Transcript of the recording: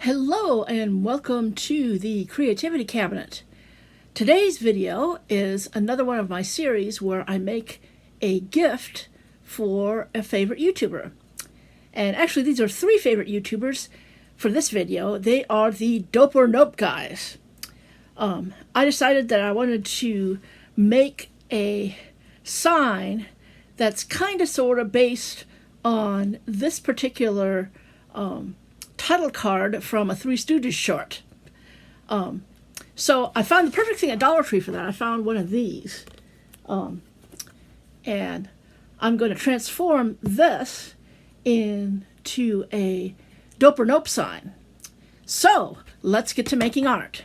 Hello and welcome to the Creativity Cabinet. Today's video is another one of my series where I make a gift for a favorite YouTuber. And actually these are three favorite YouTubers for this video. They are the Dope or Nope guys. I decided that I wanted to make a sign that's kind of sort of based on this particular title card from a Three Stooges short. So I found the perfect thing at Dollar Tree for that. I found one of these. And I'm going to transform this into a Dope or Nope sign. So let's get to making art.